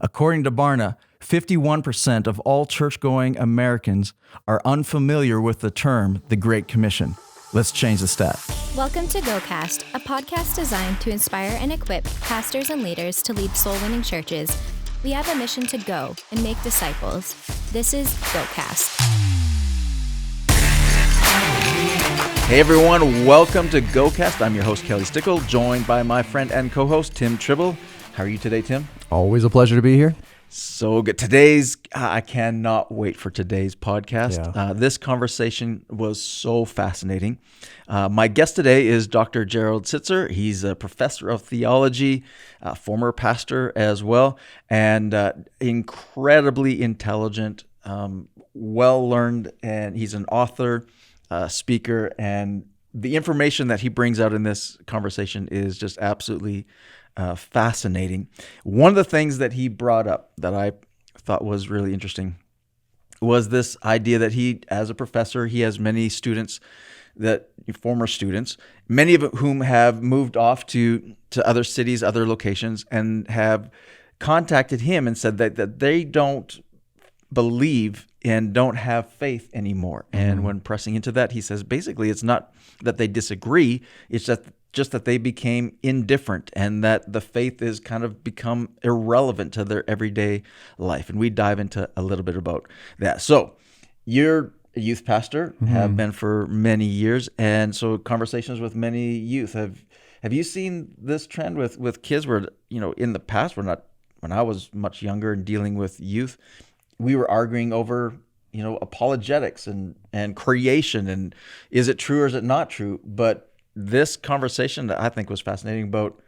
According to Barna, 51% of all church-going Americans are unfamiliar with the term the Great Commission. Let's change the stat. Welcome to GoCast, a podcast designed to inspire and equip pastors and leaders to lead soul-winning churches. We have a mission to go and make disciples. This is GoCast. Hey everyone, welcome to GoCast. I'm your host, Kelly Stickle, joined by my friend and co-host, Tim Tribble. How are you today, Tim? Always a pleasure to be here. So good. I cannot wait for today's podcast. Yeah. This conversation was so fascinating. My guest today is Dr. Gerald Sittser. He's a professor of theology, a former pastor as well, and incredibly intelligent, well-learned, and he's an author, speaker, and the information that he brings out in this conversation is just absolutely fascinating. One of the things that he brought up that I thought was really interesting was this idea that he, as a professor, he has many students, former students, many of whom have moved off to other cities, other locations, and have contacted him and said that they don't believe and don't have faith anymore. And when pressing into that, he says basically it's not that they disagree, it's just that they became indifferent and that the faith is kind of become irrelevant to their everyday life. And we dive into a little bit about that. So you're a youth pastor, have been for many years, and so conversations with many youth. Have you seen this trend with kids where, in the past, when I was much younger and dealing with youth, we were arguing over, apologetics and creation and is it true or is it not true? But this conversation that I think was fascinating about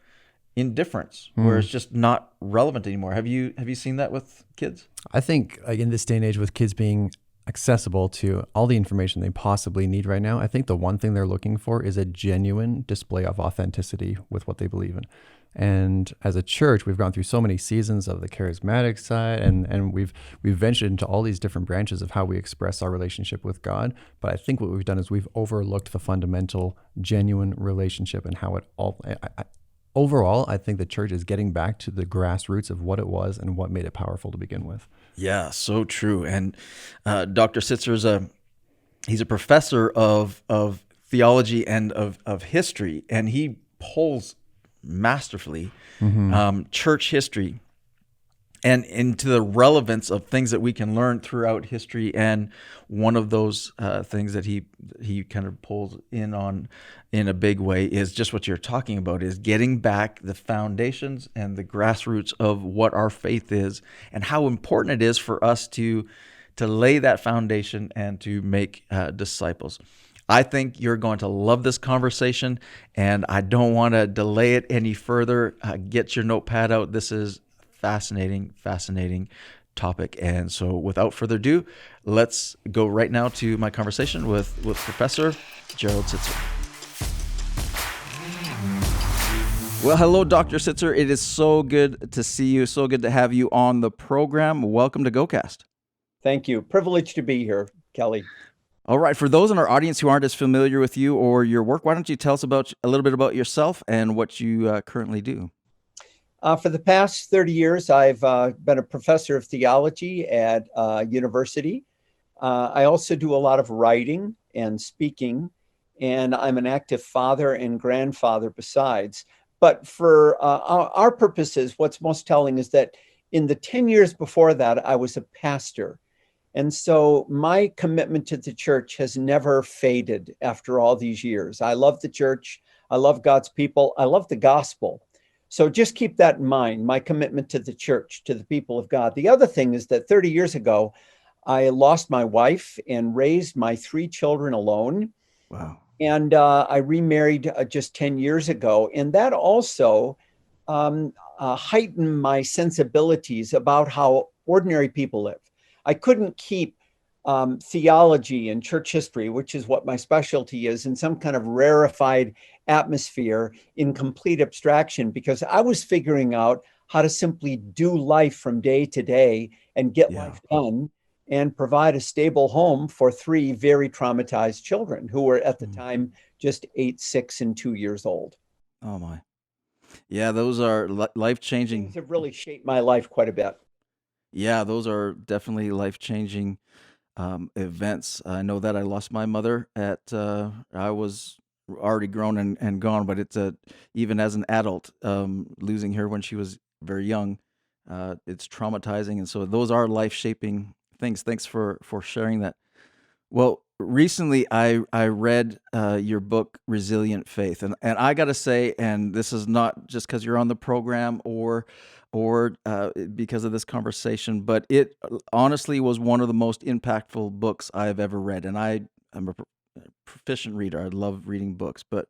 indifference, where it's just not relevant anymore. Have you seen that with kids? I think in this day and age with kids being accessible to all the information they possibly need right now, I think the one thing they're looking for is a genuine display of authenticity with what they believe in. And as a church, we've gone through so many seasons of the charismatic side, and we've ventured into all these different branches of how we express our relationship with God. But I think what we've done is we've overlooked the fundamental, genuine relationship and how it all. Overall, I think the church is getting back to the grassroots of what it was and what made it powerful to begin with. Yeah, so true. And Dr. Sittser he's a professor of theology and of history, and he pulls masterfully church history and into the relevance of things that we can learn throughout history. And one of those things that he kind of pulls in on in a big way is just what you're talking about, is getting back the foundations and the grassroots of what our faith is and how important it is for us to lay that foundation and to make disciples. I think you're going to love this conversation, and I don't want to delay it any further. Get your notepad out. This is fascinating topic. And so without further ado, let's go right now to my conversation with Professor Gerald Sittser. Well, hello, Dr. Sittser. It is so good to see you. So good to have you on the program. Welcome to GoCast. Thank you. Privileged to be here, Kelly. All right. For those in our audience who aren't as familiar with you or your work, why don't you tell us a little bit about yourself and what you currently do? For the past 30 years, I've been a professor of theology at university. I also do a lot of writing and speaking, and I'm an active father and grandfather besides. But for our purposes, what's most telling is that in the 10 years before that, I was a pastor. And so my commitment to the church has never faded after all these years. I love the church. I love God's people. I love the gospel. So just keep that in mind, my commitment to the church, to the people of God. The other thing is that 30 years ago, I lost my wife and raised my 3 children alone. Wow. And I remarried just 10 years ago. And that also heightened my sensibilities about how ordinary people live. I couldn't keep theology and church history, which is what my specialty is, in some kind of rarefied atmosphere in complete abstraction, because I was figuring out how to simply do life from day to day and get life done and provide a stable home for 3 very traumatized children who were at the time just 8, 6, and 2 years old. Oh my. Yeah, those are life-changing. Things have really shaped my life quite a bit. Yeah, those are definitely life-changing events. I know that I lost my mother I was already grown and gone, but even as an adult, losing her when she was very young, it's traumatizing. And so those are life-shaping things. Thanks for sharing that. Well, recently I read your book, Resilient Faith, and I got to say, and this is not just because you're on the program or because of this conversation, but it honestly was one of the most impactful books I've ever read, and I'm a proficient reader. I love reading books, but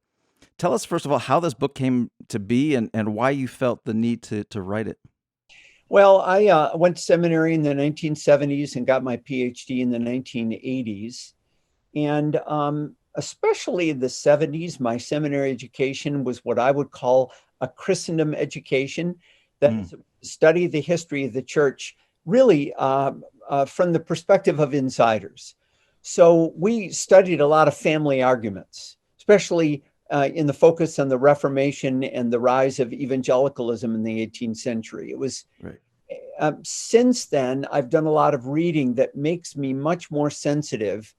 tell us first of all how this book came to be and why you felt the need to write it. Well, I went to seminary in the 1970s and got my PhD in the 1980s. And especially in the 70s, my seminary education was what I would call a Christendom education. That is, study the history of the church, really from the perspective of insiders. So we studied a lot of family arguments, especially in the focus on the Reformation and the rise of evangelicalism in the 18th century. It was Right. Since then, I've done a lot of reading that makes me much more sensitive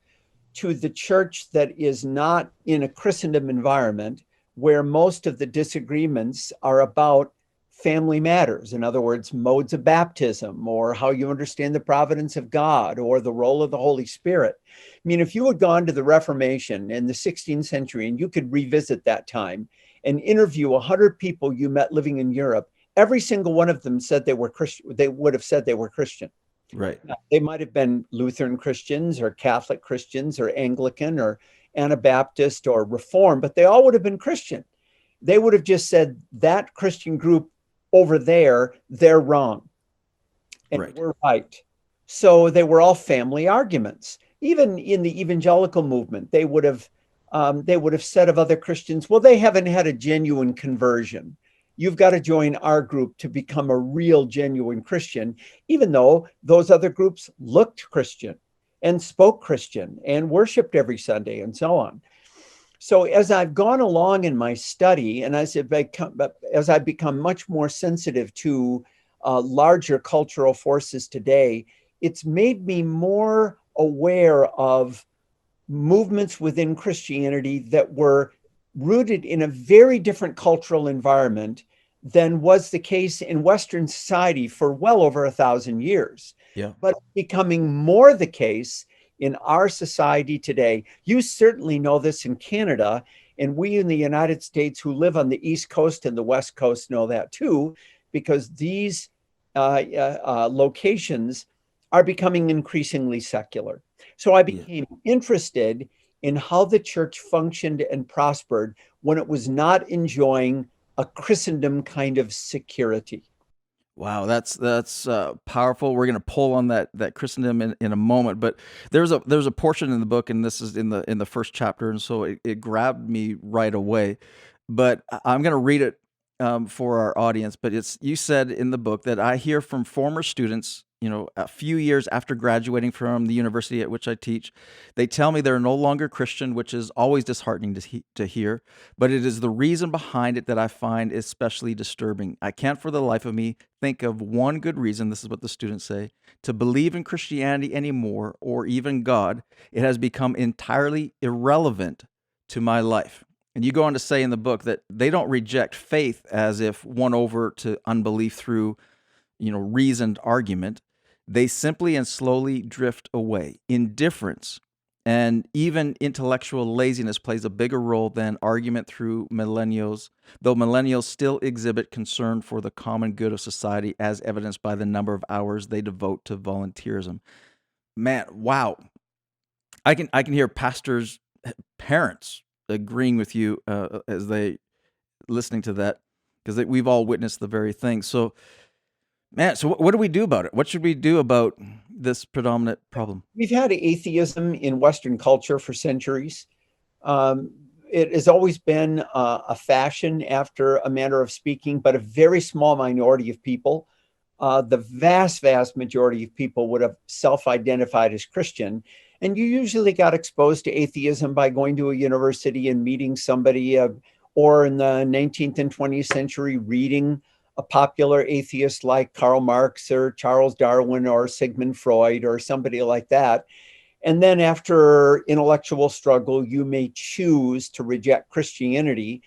to the church that is not in a Christendom environment, where most of the disagreements are about family matters. In other words, modes of baptism, or how you understand the providence of God, or the role of the Holy Spirit. I mean, if you had gone to the Reformation in the 16th century and you could revisit that time and interview 100 people you met living in Europe, every single one of them said they were Christian. They would have said they were Christian. Right. They might have been Lutheran Christians or Catholic Christians or Anglican or Anabaptist or Reformed, but they all would have been Christian. They would have just said that Christian group over there, they're wrong and Right. we're right. So they were all family arguments. Even in the evangelical movement, they would have said of other Christians, well, they haven't had a genuine conversion. You've got to join our group to become a real, genuine Christian, even though those other groups looked Christian and spoke Christian and worshiped every Sunday and so on. So as I've gone along in my study and as I've become much more sensitive to larger cultural forces today, it's made me more aware of movements within Christianity that were rooted in a very different cultural environment than was the case in Western society for well over 1,000 years. Yeah. But becoming more the case in our society today. You certainly know this in Canada, and we in the United States who live on the East Coast and the West Coast know that too, because these locations are becoming increasingly secular. So I became interested in how the church functioned and prospered when it was not enjoying a Christendom kind of security. Wow, that's powerful. We're going to pull on that Christendom in a moment, but there's a portion in the book, and this is in the first chapter, and so it grabbed me right away. But I'm going to read it for our audience. But you said in the book that I hear from former students, a few years after graduating from the university at which I teach, they tell me they're no longer Christian, which is always disheartening to hear, but it is the reason behind it that I find especially disturbing. I can't for the life of me think of one good reason, this is what the students say, to believe in Christianity anymore, or even God. It has become entirely irrelevant to my life. And you go on to say in the book that they don't reject faith as if won over to unbelief through, reasoned argument. They simply and slowly drift away. Indifference and even intellectual laziness plays a bigger role than argument through millennials, though millennials still exhibit concern for the common good of society, as evidenced by the number of hours they devote to volunteerism. Man, wow. I can hear pastors, parents agreeing with you as they listening to that, because we've all witnessed the very thing. So, man, so what do we do about it? What should we do about this predominant problem? We've had atheism in Western culture for centuries. It has always been a fashion, after a manner of speaking, but a very small minority of people. The vast majority of people would have self-identified as Christian. And you usually got exposed to atheism by going to a university and meeting somebody or in the 19th and 20th century, reading a popular atheist like Karl Marx or Charles Darwin or Sigmund Freud or somebody like that. And then after intellectual struggle, you may choose to reject Christianity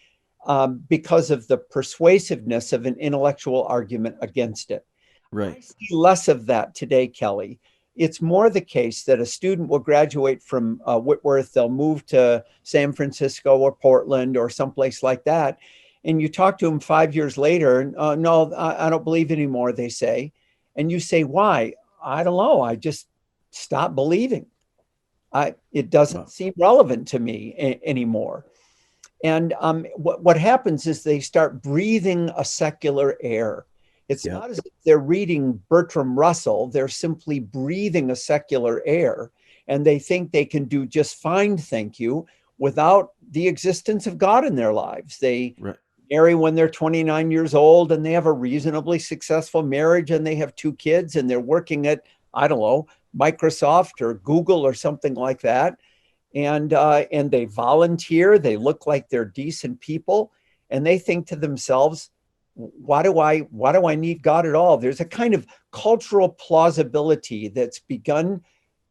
because of the persuasiveness of an intellectual argument against it. Right. I see less of that today, Kelly. It's more the case that a student will graduate from Whitworth, they'll move to San Francisco or Portland or someplace like that. And you talk to them 5 years later, no, I don't believe anymore, they say. And you say, why? I don't know. I just stopped believing. It doesn't seem relevant to me anymore. And what happens is they start breathing a secular air. It's not as if they're reading Bertrand Russell. They're simply breathing a secular air. And they think they can do just fine, thank you, without the existence of God in their lives. They marry when they're 29 years old and they have a reasonably successful marriage and they have 2 kids and they're working at, I don't know, Microsoft or Google or something like that. And they volunteer, they look like they're decent people, and they think to themselves, why do I need God at all? There's a kind of cultural plausibility that's begun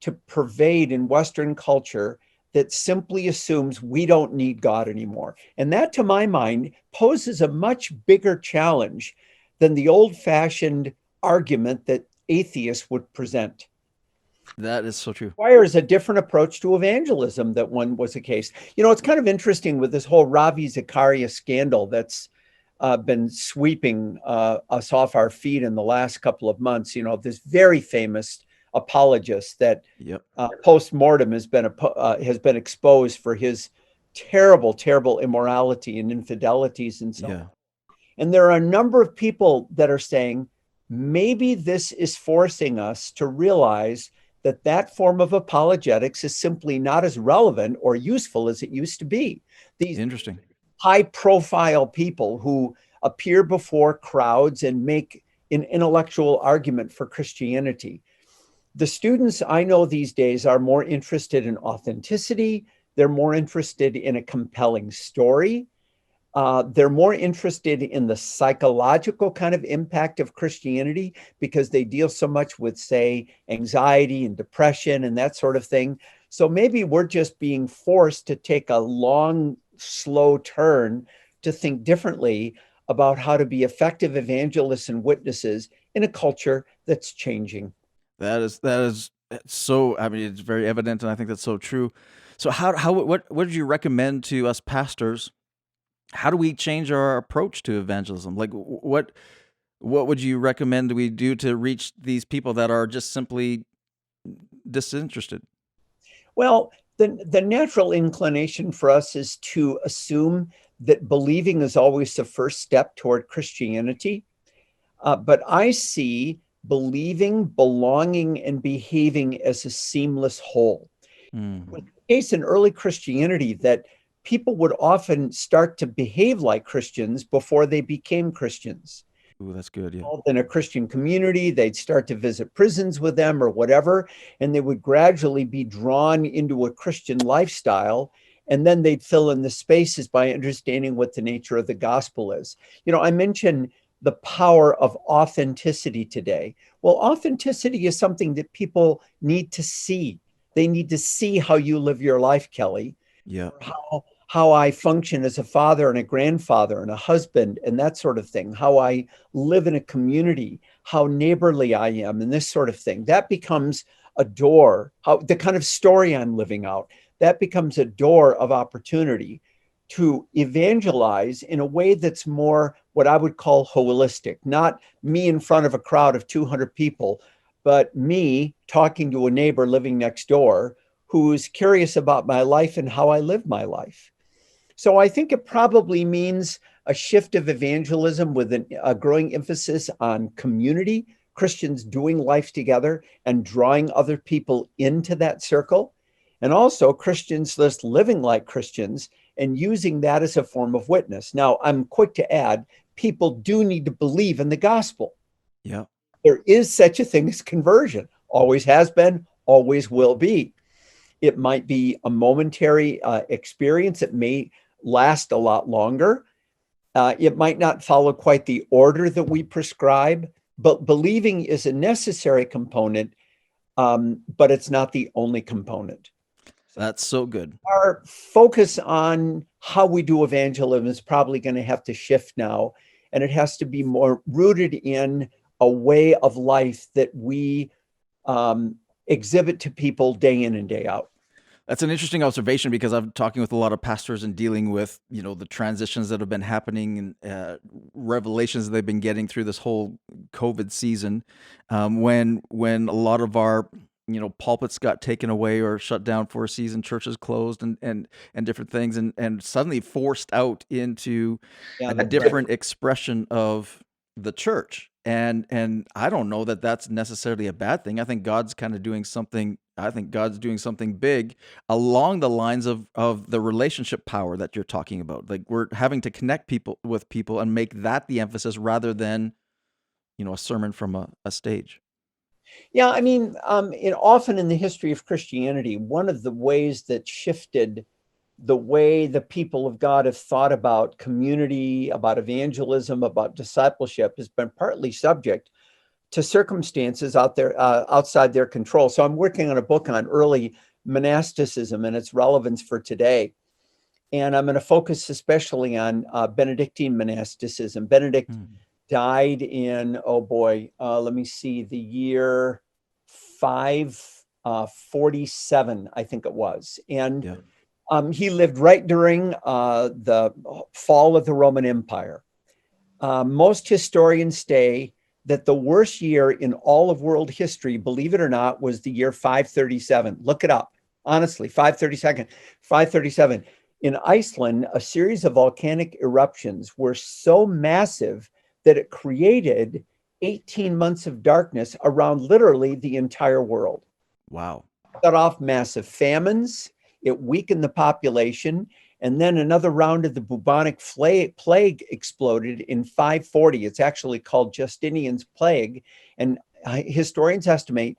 to pervade in Western culture that simply assumes we don't need God anymore. And that, to my mind, poses a much bigger challenge than the old-fashioned argument that atheists would present. That is so true. Requires a different approach to evangelism that one was the case. You know, it's kind of interesting with this whole Ravi Zacharias scandal that's been sweeping us off our feet in the last couple of months. You know, this very famous apologist that post-mortem has been exposed for his terrible immorality and infidelities and so on. And there are a number of people that are saying, maybe this is forcing us to realize that form of apologetics is simply not as relevant or useful as it used to be. These interesting high-profile people who appear before crowds and make an intellectual argument for Christianity. The students I know these days are more interested in authenticity. They're more interested in a compelling story. They're more interested in the psychological kind of impact of Christianity because they deal so much with, say, anxiety and depression and that sort of thing. So maybe we're just being forced to take a long, slow turn to think differently about how to be effective evangelists and witnesses in a culture that's changing. That is so, I mean, it's very evident, and I think that's so true. So what would you recommend to us pastors? How do we change our approach to evangelism? Like, what would you recommend we do to reach these people that are just simply disinterested? Well, the natural inclination for us is to assume that believing is always the first step toward Christianity. But I see believing, belonging, and behaving as a seamless whole. It was the case in early Christianity that people would often start to behave like Christians before they became Christians. Ooh, that's good. Yeah. In a Christian community, they'd start to visit prisons with them or whatever, and they would gradually be drawn into a Christian lifestyle. And then they'd fill in the spaces by understanding what the nature of the gospel is. You know, I mentioned the power of authenticity today. Well, authenticity is something that people need to see. They need to see how you live your life, Kelly. Yeah. How I function as a father and a grandfather and a husband and that sort of thing, how I live in a community, how neighborly I am and this sort of thing. That becomes a door, the kind of story I'm living out, that becomes a door of opportunity to evangelize in a way that's more what I would call holistic, not me in front of a crowd of 200 people, but me talking to a neighbor living next door who's curious about my life and how I live my life. So I think it probably means a shift of evangelism with a growing emphasis on community, Christians doing life together and drawing other people into that circle. And also Christians just living like Christians and using that as a form of witness. Now, I'm quick to add, people do need to believe in the gospel. Yeah. There is such a thing as conversion, always has been, always will be. It might be a momentary experience. It may last a lot longer. It might not follow quite the order that we prescribe, but believing is a necessary component, but it's not the only component. That's so good. Our focus on how we do evangelism is probably going to have to shift now, and it has to be more rooted in a way of life that we exhibit to people day in and day out. That's an interesting observation, because I'm talking with a lot of pastors and dealing with, the transitions that have been happening and revelations that they've been getting through this whole COVID season. When a lot of our pulpits got taken away or shut down for a season, churches closed and different things, and suddenly forced out into a different expression of the church. And I don't know that that's necessarily a bad thing. I think God's kind of doing something. I think God's doing something big along the lines of the relationship power that you're talking about. Like, we're having to connect people with people and make that the emphasis rather than, a sermon from a stage. Yeah, I mean, often in the history of Christianity, one of the ways that shifted the way the people of God have thought about community, about evangelism, about discipleship has been partly subject to circumstances out there outside their control. So I'm working on a book on early monasticism and its relevance for today. And I'm going to focus especially on Benedictine monasticism. Benedict died in, let me see, the year 547, I think it was. And he lived right during the fall of the Roman Empire. Most historians say that the worst year in all of world history, believe it or not, was the year 537. Look it up. Honestly, 537. In Iceland, a series of volcanic eruptions were so massive that it created 18 months of darkness around literally the entire world. Wow. Cut off massive famines. It weakened the population. And then another round of the bubonic plague exploded in 540. It's actually called Justinian's plague. And historians estimate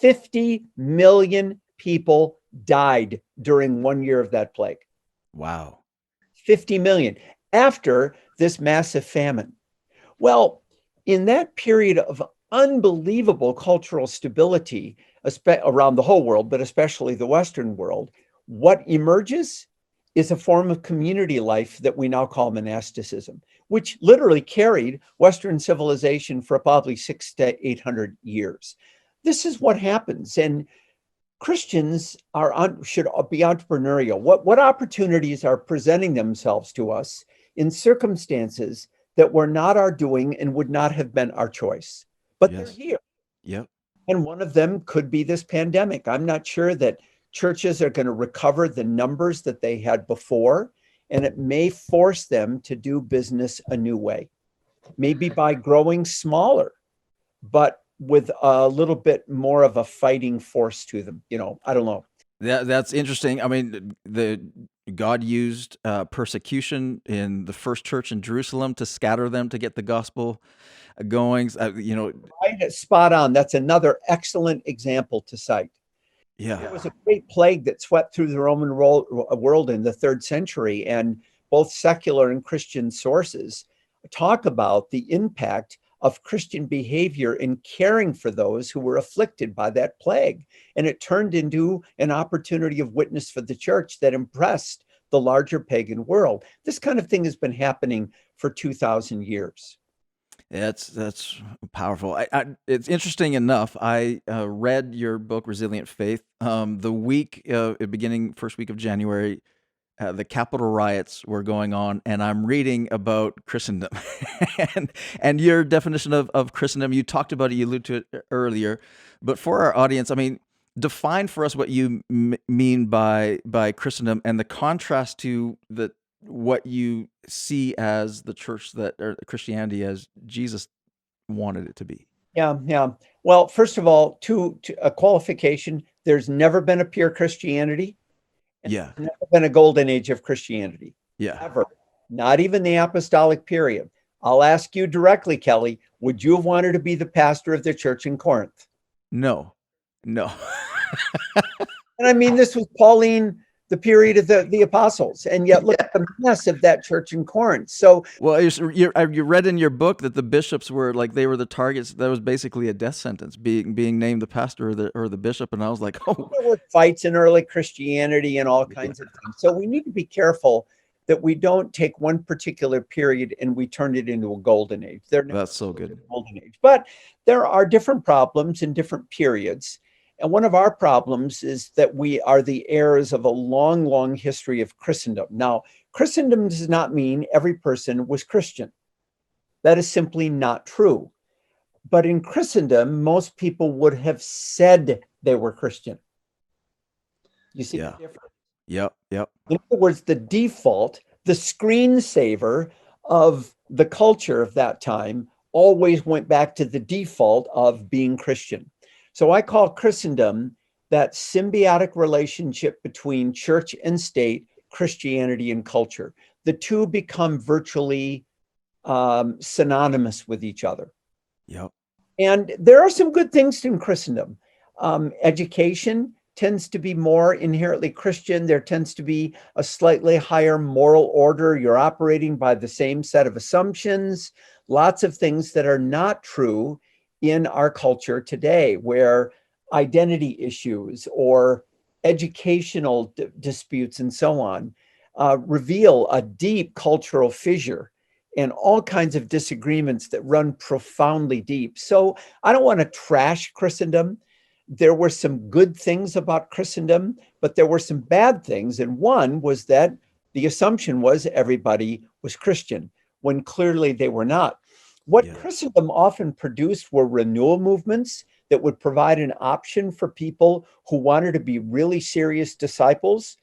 50 million people died during 1 year of that plague. Wow. 50 million after this massive famine. Well, in that period of unbelievable cultural stability around the whole world, but especially the Western world, what emerges is a form of community life that we now call monasticism, which literally carried Western civilization for probably 600 to 800 years. This is what happens. And Christians should be entrepreneurial. What opportunities are presenting themselves to us in circumstances that were not our doing and would not have been our choice? But they're here. Yep. And one of them could be this pandemic. I'm not sure that churches are going to recover the numbers that they had before, and it may force them to do business a new way, maybe by growing smaller, but with a little bit more of a fighting force to them. I don't know. That's interesting. I mean, God used persecution in the first church in Jerusalem to scatter them to get the gospel going. Right, spot on. That's another excellent example to cite. Yeah. There was a great plague that swept through the Roman world in the 3rd century, and both secular and Christian sources talk about the impact of Christian behavior in caring for those who were afflicted by that plague. And it turned into an opportunity of witness for the church that impressed the larger pagan world. This kind of thing has been happening for 2,000 years. That's powerful. It's interesting enough. I read your book, Resilient Faith, the week first week of January. The Capitol riots were going on, and I'm reading about Christendom, and your definition of Christendom. You talked about it, you alluded to it earlier, but for our audience, I mean, define for us what you mean by Christendom and the contrast to what you see as the church or Christianity as Jesus wanted it to be. Yeah. Well, first of all, to a qualification, there's never been a pure Christianity. Yeah. There's never been a golden age of Christianity. Yeah. Ever. Not even the apostolic period. I'll ask you directly, Kelly, would you have wanted to be the pastor of the church in Corinth? No. And I mean, this was Pauline the period of the apostles. And yet look at the mess of that church in Corinth. So, well, you read in your book that the bishops were like, they were the targets. That was basically a death sentence, being named the pastor or the bishop. And I was like, oh, there were fights in early Christianity and all kinds of things. So we need to be careful that we don't take one particular period and we turn it into a golden age. That's so good. Golden age. But there are different problems in different periods. And one of our problems is that we are the heirs of a long, long history of Christendom. Now, Christendom does not mean every person was Christian. That is simply not true. But in Christendom, most people would have said they were Christian. You see the difference? Yep. In other words, the default, the screensaver of the culture of that time always went back to the default of being Christian. So I call Christendom that symbiotic relationship between church and state, Christianity and culture. The two become virtually synonymous with each other. Yep. And there are some good things in Christendom. Education tends to be more inherently Christian. There tends to be a slightly higher moral order. You're operating by the same set of assumptions. Lots of things that are not true in our culture today, where identity issues or educational disputes and so on reveal a deep cultural fissure and all kinds of disagreements that run profoundly deep. So I don't want to trash Christendom. There were some good things about Christendom, but there were some bad things. And one was that the assumption was everybody was Christian, when clearly they were not. What Christendom often produced were renewal movements that would provide an option for people who wanted to be really serious disciples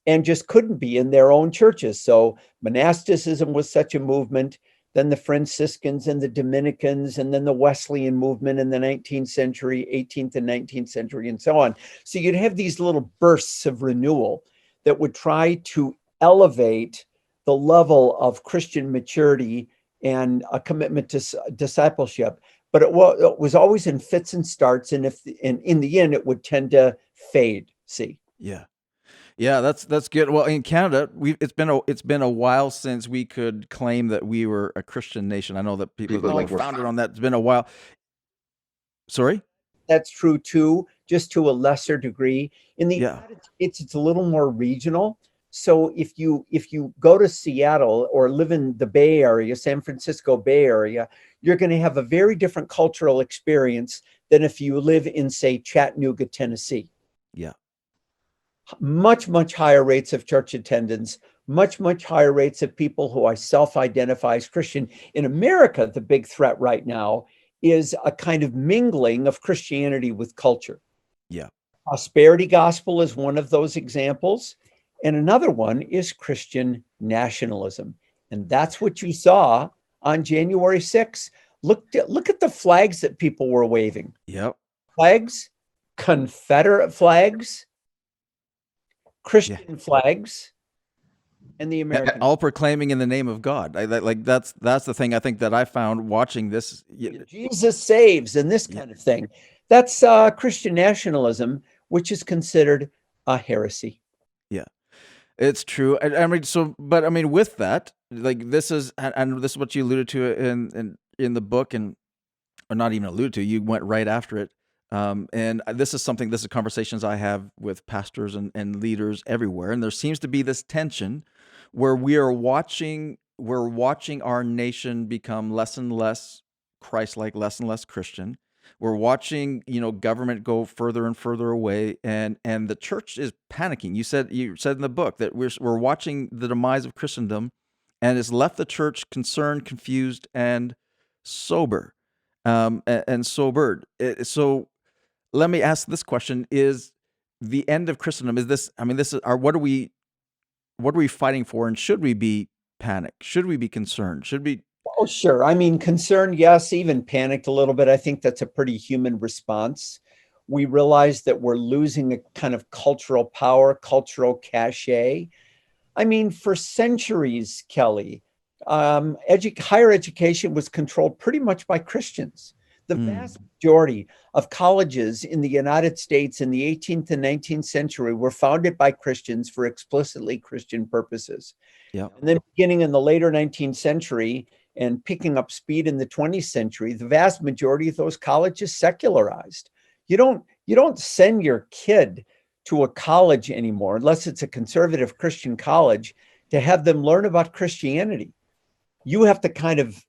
and just couldn't be in their own churches. So monasticism was such a movement. Then the Franciscans and the Dominicans, and then the Wesleyan movement in the 19th century, 18th and 19th century, and so on. So you'd have these little bursts of renewal that would try to elevate the level of Christian maturity and a commitment to discipleship. But it was always in fits and starts, and in the end, it would tend to fade. See? Yeah, that's good. Well, in Canada, it's been a while since we could claim that we were a Christian nation. I know that people that were founded on that. It's been a while. Sorry? That's true too, just to a lesser degree. In the United States, it's a little more regional. So if you go to Seattle or live in the Bay Area, San Francisco Bay Area, you're going to have a very different cultural experience than if you live in, say, Chattanooga, Tennessee. Yeah. Much, much higher rates of church attendance, much, much higher rates of people who self-identify as Christian. In America, the big threat right now is a kind of mingling of Christianity with culture. Yeah. Prosperity gospel is one of those examples. And another one is Christian nationalism. And that's what you saw on January 6th. Look at the flags that people were waving. Yep. Flags, Confederate flags, Christian flags, and the American, all proclaiming in the name of God. That's the thing I think that I found watching this. Jesus saves and this kind of thing. That's Christian nationalism, which is considered a heresy. Yeah, it's true. I mean, with that, like this is what you alluded to in the book, or not even alluded to. You went right after it. And this is conversations I have with pastors and leaders everywhere. And there seems to be this tension where we're watching our nation become less and less Christ-like, less and less Christian. We're watching, government go further and further away, and the church is panicking. You said in the book that we're watching the demise of Christendom, and it's left the church concerned, confused, and sober, and sobered. So let me ask this question: is the end of Christendom? What are we fighting for? And should we be panicked? Should we be concerned? Should we? Oh, sure. I mean, concerned, yes, even panicked a little bit. I think that's a pretty human response. We realize that we're losing a kind of cultural power, cultural cachet. I mean, for centuries, Kelly, higher education was controlled pretty much by Christians. The vast majority of colleges in the United States in the 18th and 19th century were founded by Christians for explicitly Christian purposes. Yeah. And then beginning in the later 19th century and picking up speed in the 20th century, the vast majority of those colleges secularized. You don't send your kid to a college anymore, unless it's a conservative Christian college, to have them learn about Christianity. You have to kind of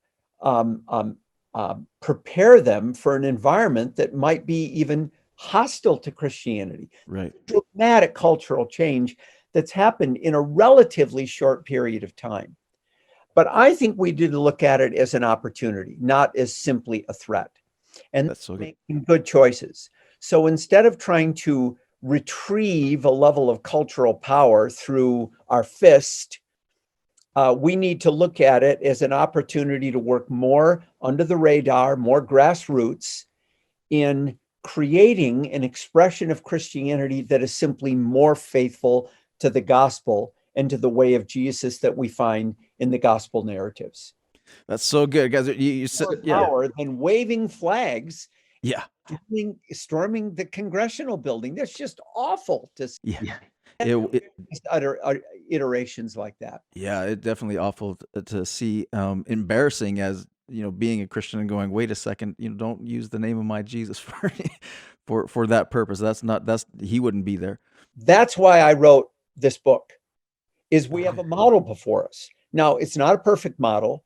prepare them for an environment that might be even hostile to Christianity. Right. Dramatic cultural change that's happened in a relatively short period of time. But I think we need to look at it as an opportunity, not as simply a threat. And That's so good. making good choices. So instead of trying to retrieve a level of cultural power through our fist, we need to look at it as an opportunity to work more under the radar, more grassroots in creating an expression of Christianity that is simply more faithful to the gospel and to the way of Jesus that we find in the gospel narratives. That's so good, guys. You said, More yeah, power than waving flags, yeah, storming the congressional building. That's just awful to see. yeah. And It, just utter iterations like that. yeah, it definitely awful to see. Embarrassing as being a Christian and going, wait a second, don't use the name of my Jesus for that purpose. He wouldn't be there. That's why I wrote this book. Is we have a model before us. Now, it's not a perfect model.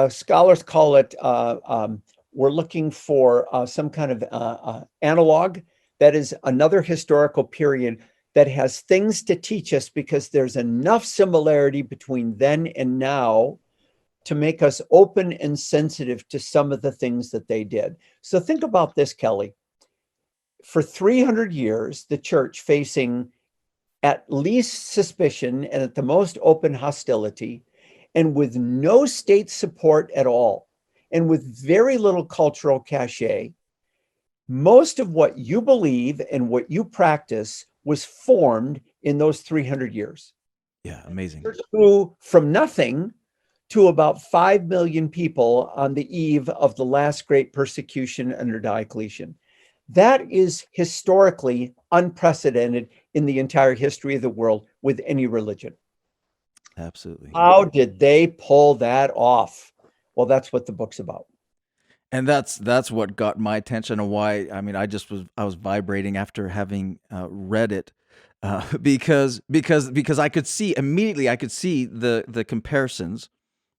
Scholars call it, we're looking for some kind of analog that is another historical period that has things to teach us, because there's enough similarity between then and now to make us open and sensitive to some of the things that they did. So think about this, Kelly. For 300 years, the church facing at least suspicion and at the most open hostility, and with no state support at all, and with very little cultural cachet, most of what you believe and what you practice was formed in those 300 years. Yeah, amazing. It grew from nothing to about 5 million people on the eve of the last great persecution under Diocletian. That is historically unprecedented in the entire history of the world with any religion. Absolutely. How did they pull that off? Well, that's what the book's about. And that's what got my attention, and why I was vibrating after having read it, because I could see immediately, the comparisons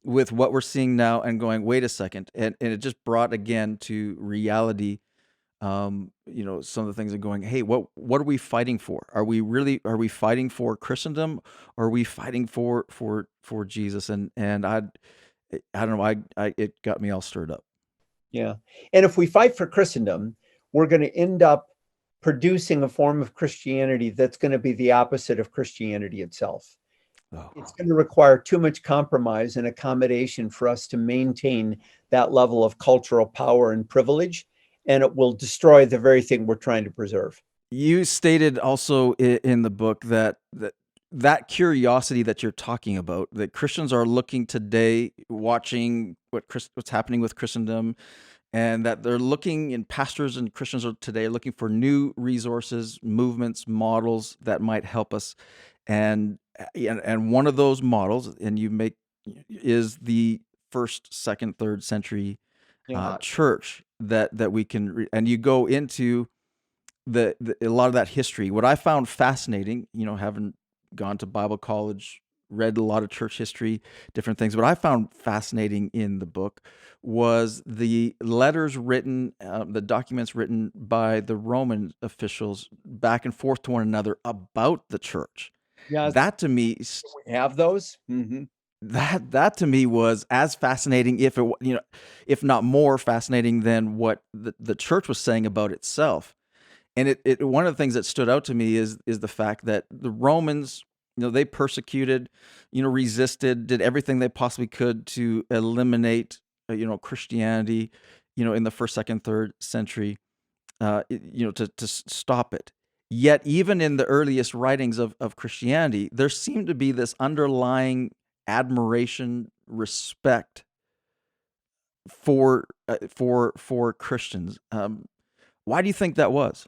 with what we're seeing now and going, wait a second, and it just brought again to reality. Some of the things are going, hey, what are we fighting for? Are we fighting for Christendom, or are we fighting for Jesus? And I don't know, it got me all stirred up. Yeah. And if we fight for Christendom, we're going to end up producing a form of Christianity that's going to be the opposite of Christianity itself. Oh. It's going to require too much compromise and accommodation for us to maintain that level of cultural power and privilege, and it will destroy the very thing we're trying to preserve. You stated also in the book that curiosity that you're talking about, that Christians are looking today, watching what's happening with Christendom, and that they're looking, and pastors and Christians are today looking for new resources, movements, models that might help us. And one of those models, and is the first, second, third century church that we can and you go into a lot of that history. What I found fascinating, having gone to Bible college, read a lot of church history, different things. What I found fascinating in the book was the letters written, the documents written by the Roman officials back and forth to one another about the church. Yeah, that to me, we have those. Mm-hmm. That to me was as fascinating, if not more fascinating than what the church was saying about itself. And it one of the things that stood out to me is the fact that the Romans, they persecuted, resisted, did everything they possibly could to eliminate, Christianity, in the first, second, third century, to stop it. Yet even in the earliest writings of Christianity, there seemed to be this underlying admiration, respect for Christians. Why do you think that was?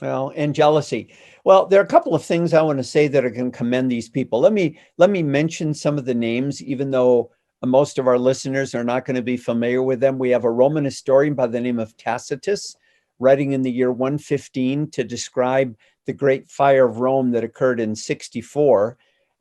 Well, and jealousy. Well, there are a couple of things I want to say that are going to commend these people. Let me mention some of the names, even though most of our listeners are not going to be familiar with them. We have a Roman historian by the name of Tacitus, writing in the year 115 to describe the great fire of Rome that occurred in 64.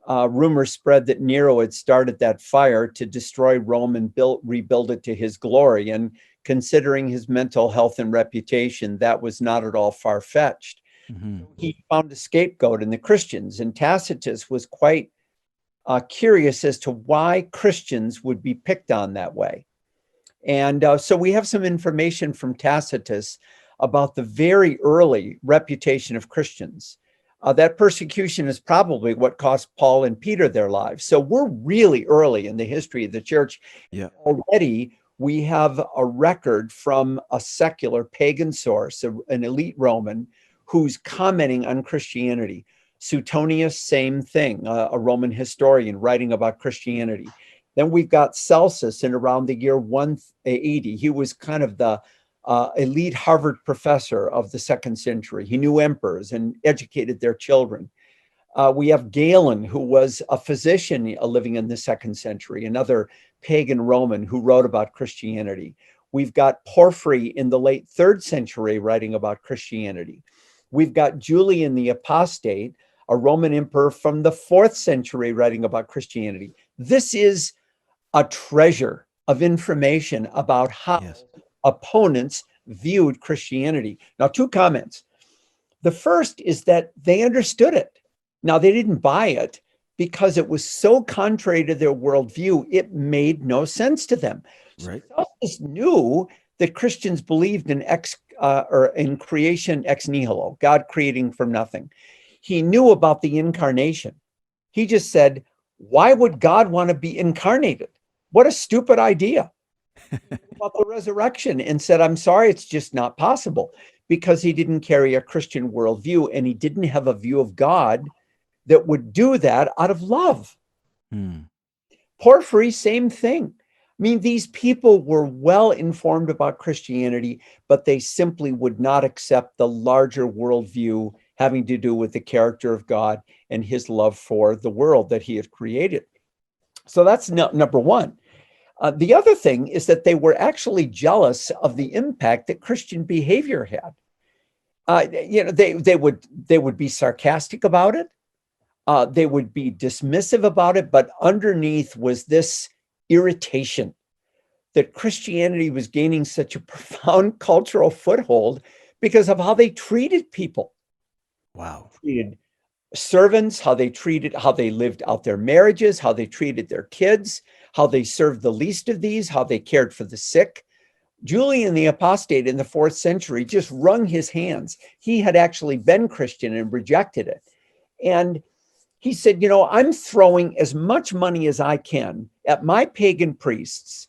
Rumors spread that Nero had started that fire to destroy Rome and rebuild it to his glory. And considering his mental health and reputation, that was not at all far-fetched. Mm-hmm. He found a scapegoat in the Christians, and Tacitus was quite curious as to why Christians would be picked on that way. And so we have some information from Tacitus about the very early reputation of Christians. That persecution is probably what cost Paul and Peter their lives. So we're really early in the history of the church. Yeah. Already we have a record from a secular pagan source, an elite Roman, who's commenting on Christianity. Suetonius, same thing, a Roman historian writing about Christianity. Then we've got Celsus in around the year 180. He was kind of the elite Harvard professor of the 2nd century. He knew emperors and educated their children. We have Galen, who was a physician living in the 2nd century, another pagan Roman who wrote about Christianity. We've got Porphyry in the late 3rd century writing about Christianity. We've got Julian the Apostate, a Roman emperor from the 4th century writing about Christianity. This is a treasure of information about how opponents viewed Christianity. Now, 2 comments. The first is that they understood it. Now, they didn't buy it because it was so contrary to their worldview, it made no sense to them. Right. So Celsus knew that Christians believed in in creation ex nihilo, God creating from nothing. He knew about the incarnation. He just said, why would God want to be incarnated? What a stupid idea. About the resurrection, and said, I'm sorry, it's just not possible, because he didn't carry a Christian worldview, and he didn't have a view of God that would do that out of love. Porphyry, same thing. I mean, these people were well informed about Christianity, but they simply would not accept the larger worldview having to do with the character of God and his love for the world that he had created. So that's number one. The other thing is that they were actually jealous of the impact that Christian behavior had. They would be sarcastic about it. They would be dismissive about it, but underneath was this irritation that Christianity was gaining such a profound cultural foothold because of how they treated people. Wow. Treated servants, how they lived out their marriages, how they treated their kids, how they served the least of these, how they cared for the sick. Julian the Apostate in the 4th century just wrung his hands. He had actually been Christian and rejected it. And he said, I'm throwing as much money as I can at my pagan priests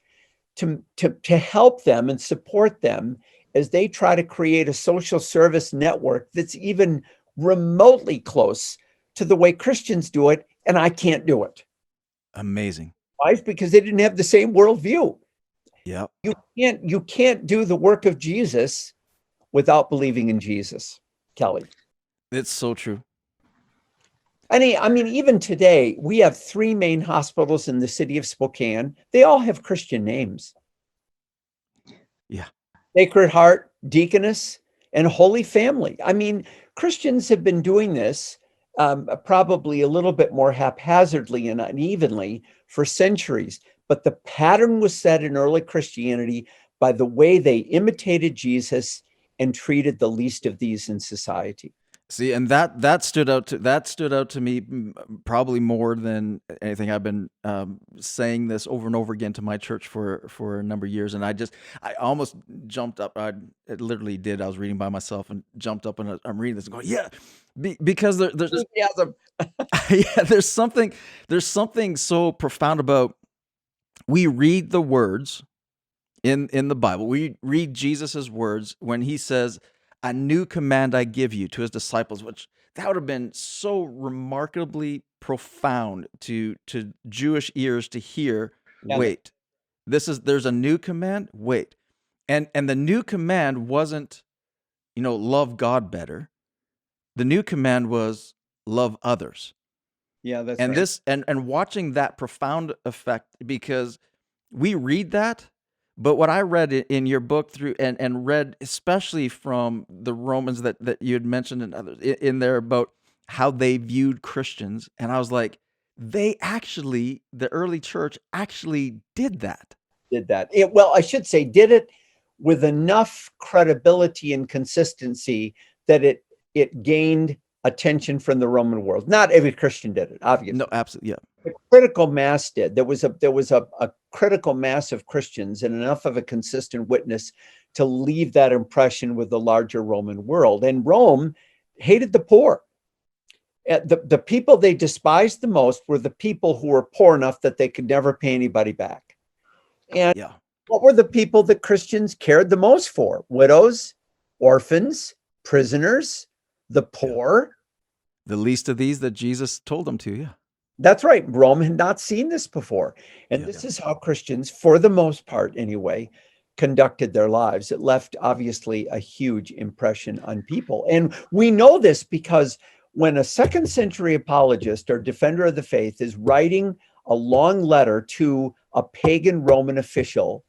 to help them and support them as they try to create a social service network that's even remotely close to the way Christians do it, and I can't do it. Amazing. Why? Because they didn't have the same worldview. Yep. You can't do the work of Jesus without believing in Jesus, Kelly. It's so true. I mean, even today, we have 3 main hospitals in the city of Spokane. They all have Christian names. Yeah. Sacred Heart, Deaconess, and Holy Family. I mean, Christians have been doing this probably a little bit more haphazardly and unevenly for centuries. But the pattern was set in early Christianity by the way they imitated Jesus and treated the least of these in society. See, and that stood out to me probably more than anything. I've been saying this over and over again to my church for a number of years, and I almost jumped up. I literally did. I was reading by myself and jumped up, and I'm reading this and going, yeah, because there's Enthusiasm. yeah, there's something so profound about, we read the words in the Bible. We read Jesus's words when he says, a new command I give you, to his disciples, which that would have been so remarkably profound to Jewish ears to hear. Yeah. Wait, There's a new command. Wait, and the new command wasn't, love God better. The new command was love others. Yeah, that's And right. and watching that profound effect, because we read that, but what I read in your book through and read especially from the Romans that you had mentioned and others in there about how they viewed Christians, and I was like, the early church actually did that. Did that. Well, I should say, did it with enough credibility and consistency that it gained attention from the Roman world. Not every Christian did it, obviously. No, absolutely, yeah. The critical mass did. There was a critical mass of Christians and enough of a consistent witness to leave that impression with the larger Roman world. And Rome hated the poor. The people they despised the most were the people who were poor enough that they could never pay anybody back. And Yeah. what were the people that Christians cared the most for? Widows, orphans, prisoners, the poor. The least of these that Jesus told them to, yeah. That's right. Rome had not seen this before. And Yeah. this is how Christians, for the most part anyway, conducted their lives. It left, obviously, a huge impression on people. And we know this because when a second century apologist or defender of the faith is writing a long letter to a pagan Roman official,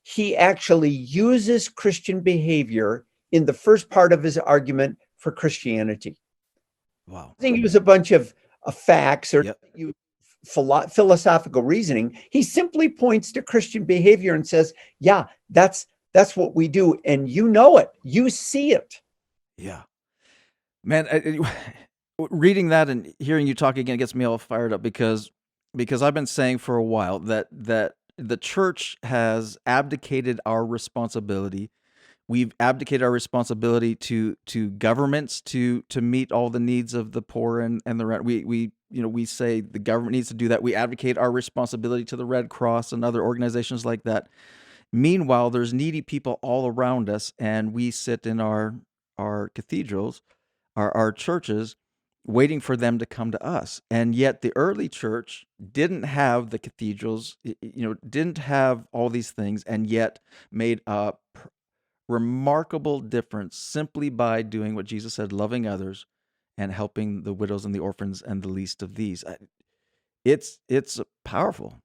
he actually uses Christian behavior in the first part of his argument for Christianity. Wow. I think it was a bunch of facts or Yep. philosophical reasoning. He simply points to Christian behavior and says, yeah, that's what we do. And you know it. You see it. Yeah. Man, reading that and hearing you talk again gets me all fired up because I've been saying for a while that the church has abdicated our responsibility. We've abdicated our responsibility to governments to meet all the needs of the poor and the rent. We say the government needs to do that. We advocate our responsibility to the Red Cross and other organizations like that. Meanwhile, there's needy people all around us, and we sit in our cathedrals, our churches, waiting for them to come to us. And yet the early church didn't have the cathedrals, didn't have all these things, and yet made a remarkable difference simply by doing what Jesus said, loving others and helping the widows and the orphans and the least of these. It's powerful.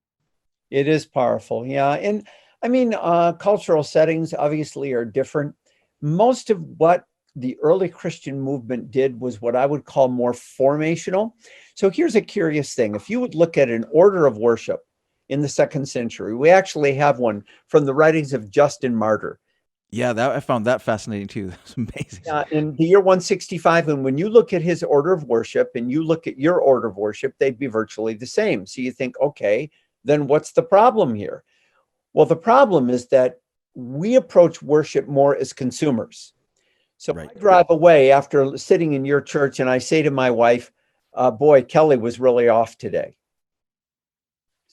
It is powerful. Yeah. And I mean, cultural settings obviously are different. Most of what the early Christian movement did was what I would call more formational. So here's a curious thing. If you would look at an order of worship in the 2nd century, we actually have one from the writings of Justin Martyr. Yeah, I found that fascinating too. That's amazing. In the year 165, and when you look at his order of worship and you look at your order of worship, they'd be virtually the same. So you think, okay, then what's the problem here? Well, the problem is that we approach worship more as consumers. So Right. I drive away after sitting in your church and I say to my wife, boy, Kelly was really off today.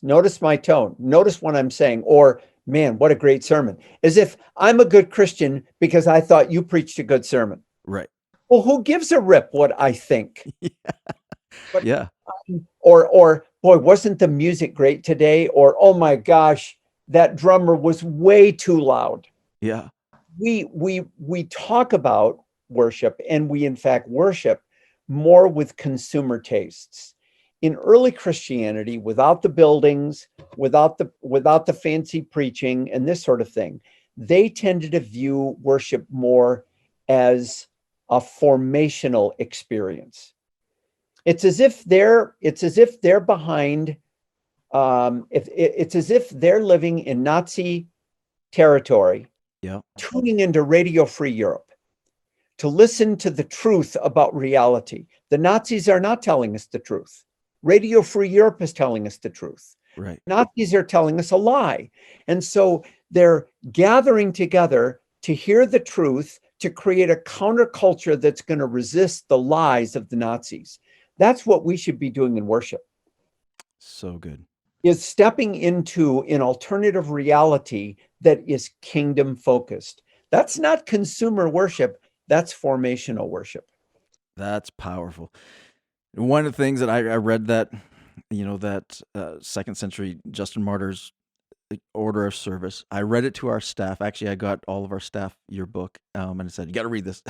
Notice my tone. Notice what I'm saying. Or, man, what a great sermon. As if I'm a good Christian because I thought you preached a good sermon. Right. Well, who gives a rip what I think? But, Yeah. Or, boy, wasn't the music great today? Or, oh my gosh, that drummer was way too loud. Yeah. We talk about worship, and we in fact worship more with consumer tastes. In early Christianity, without the buildings, without the fancy preaching and this sort of thing, they tended to view worship more as a formational experience. It's as if they're behind. It's as if they're living in Nazi territory. Yeah. Tuning into Radio Free Europe to listen to the truth about reality. The Nazis are not telling us the truth. Radio Free Europe is telling us the truth. Right. Nazis are telling us a lie. And so they're gathering together to hear the truth, to create a counterculture that's going to resist the lies of the Nazis. That's what we should be doing in worship. So good. Is stepping into an alternative reality that is kingdom focused. That's not consumer worship. That's formational worship. That's powerful. One of the things that I read that, that 2nd century Justin Martyr's order of service. I read it to our staff. Actually, I got all of our staff your book, and I said, you got to read this.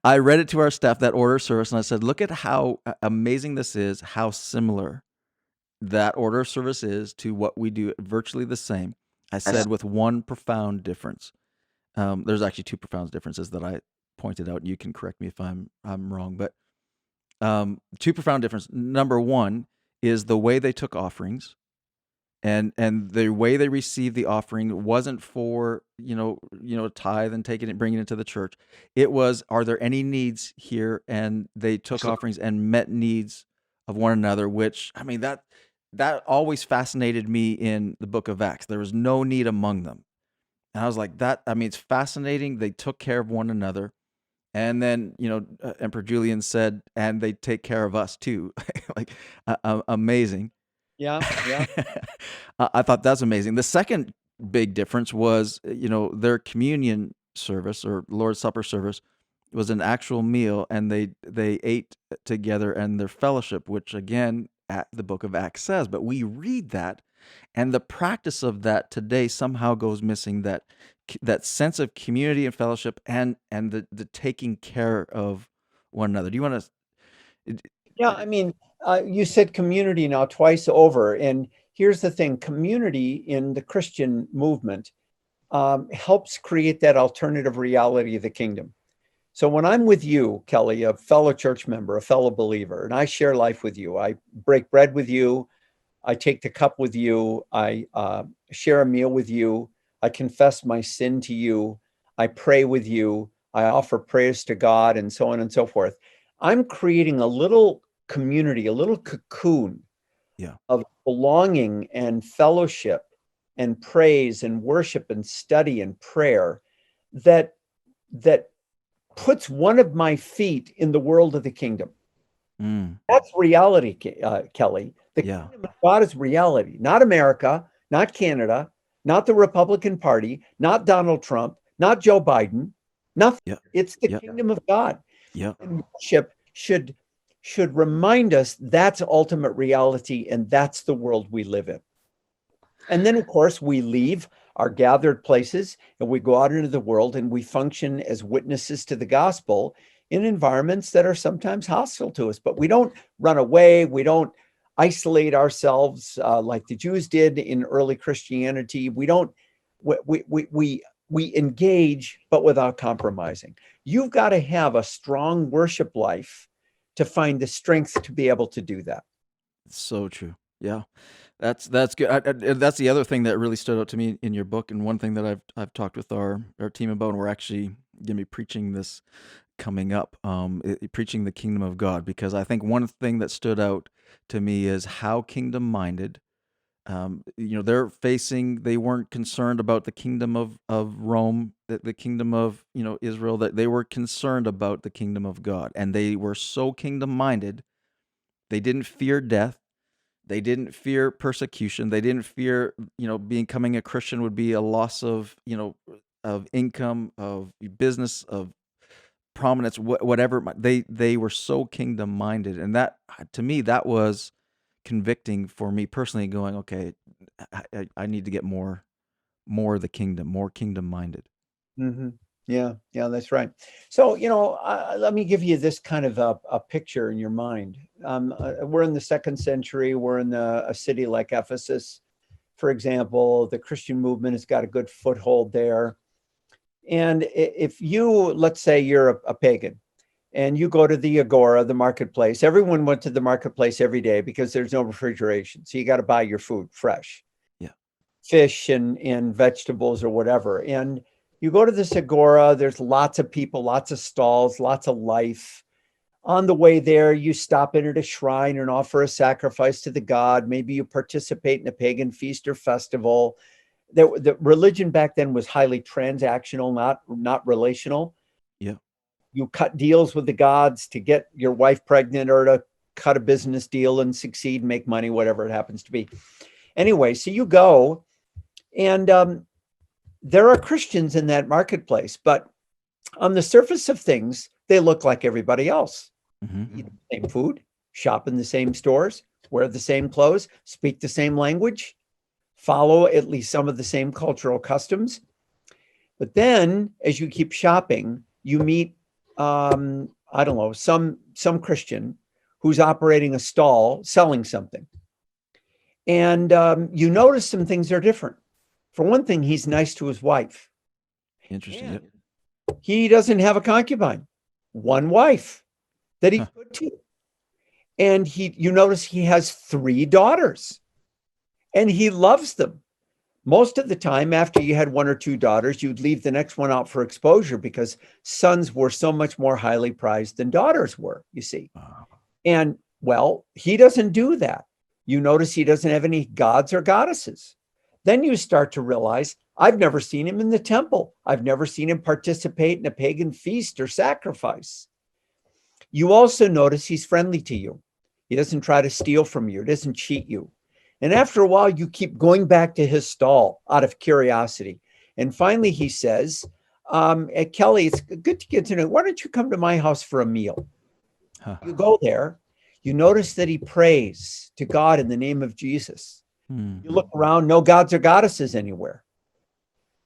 I read it to our staff, that order of service, and I said, look at how amazing this is, how similar that order of service is to what we do, virtually the same. I said with one profound difference. There's actually two profound differences that I pointed out. You can correct me if I'm wrong, but two profound differences. Number one is the way they took offerings, and the way they received the offering wasn't for tithe and taking it, bringing it to the church. It was, are there any needs here? And they took offerings and met needs of one another. Which, I mean, that always fascinated me in the book of Acts. There was no need among them. And I was like, it's fascinating. They took care of one another. And then, Emperor Julian said, and they take care of us too. Like, amazing. Yeah. I thought that's amazing. The second big difference was, their communion service or Lord's Supper service was an actual meal, and they ate together, and their fellowship, which again, the book of Acts says, but we read that, and the practice of that today somehow goes missing, that sense of community and fellowship and the taking care of one another. Do you want to? Yeah, you said community now twice over, and here's the thing: community in the Christian movement helps create that alternative reality of the kingdom. So when I'm with you, Kelly, a fellow church member, a fellow believer, and I share life with you, I break bread with you, I take the cup with you, I share a meal with you, I confess my sin to you, I pray with you, I offer prayers to God, and so on and so forth. I'm creating a little community, a little cocoon of belonging and fellowship and praise and worship and study and prayer that puts one of my feet in the world of the kingdom. That's reality, Kelly. The kingdom of God is reality, not America, not Canada, not the Republican Party, not Donald Trump, not Joe Biden, nothing. It's the kingdom of God. And worship should remind us that's ultimate reality, and that's the world we live in. And then, of course, we leave our gathered places and we go out into the world, and we function as witnesses to the gospel in environments that are sometimes hostile to us. But we don't run away. We don't isolate ourselves like the Jews did in early Christianity. We don't. We engage, but without compromising. You've got to have a strong worship life to find the strength to be able to do that. So true. Yeah, that's good. That's the other thing that really stood out to me in your book, and one thing that I've talked with our team about, and we're actually going to be preaching this coming up, preaching the kingdom of God, because I think one thing that stood out to me is how kingdom-minded. They weren't concerned about the kingdom of Rome, the kingdom of, Israel, that they were concerned about the kingdom of God. And they were so kingdom-minded, they didn't fear death. They didn't fear persecution. They didn't fear, becoming a Christian would be a loss of, of income, of business, of prominence, whatever. They were so kingdom-minded. And that, to me, that was convicting for me personally, going, okay, I need to get more of the kingdom, more kingdom-minded. Mm-hmm. Yeah, that's right. So, let me give you this kind of a picture in your mind. We're in the 2nd century. We're in a city like Ephesus, for example. The Christian movement has got a good foothold there. And if let's say you're a pagan, and you go to the agora, the marketplace. Everyone went to the marketplace every day because there's no refrigeration. So you got to buy your food fresh. Yeah. Fish and vegetables or whatever. And you go to this agora, there's lots of people, lots of stalls, lots of life. On the way there, you stop in at a shrine and offer a sacrifice to the god. Maybe you participate in a pagan feast or festival. The religion back then was highly transactional, not relational. Yeah. You cut deals with the gods to get your wife pregnant, or to cut a business deal and succeed, make money, whatever it happens to be. Anyway, so you go, and there are Christians in that marketplace, but on the surface of things, they look like everybody else. Mm-hmm. Eat the same food, shop in the same stores, wear the same clothes, speak the same language. follow at least some of the same cultural customs. But then as you keep shopping, you meet, I don't know, some Christian who's operating a stall selling something. And you notice some things are different. For one thing, he's nice to his wife. Interesting. And he doesn't have a concubine, one wife that he's good to. And you notice he has 3 daughters and he loves them. Most of the time, after you had 1 or 2 daughters, you'd leave the next one out for exposure because sons were so much more highly prized than daughters were, you see. Wow. And well, he doesn't do that. You notice he doesn't have any gods or goddesses. Then you start to realize, I've never seen him in the temple. I've never seen him participate in a pagan feast or sacrifice. You also notice he's friendly to you. He doesn't try to steal from you. He doesn't cheat you. And after a while, you keep going back to his stall out of curiosity. And finally, he says, Kelly, it's good to get to know. Why don't you come to my house for a meal? You go there. You notice that he prays to God in the name of Jesus. You look around, no gods or goddesses anywhere.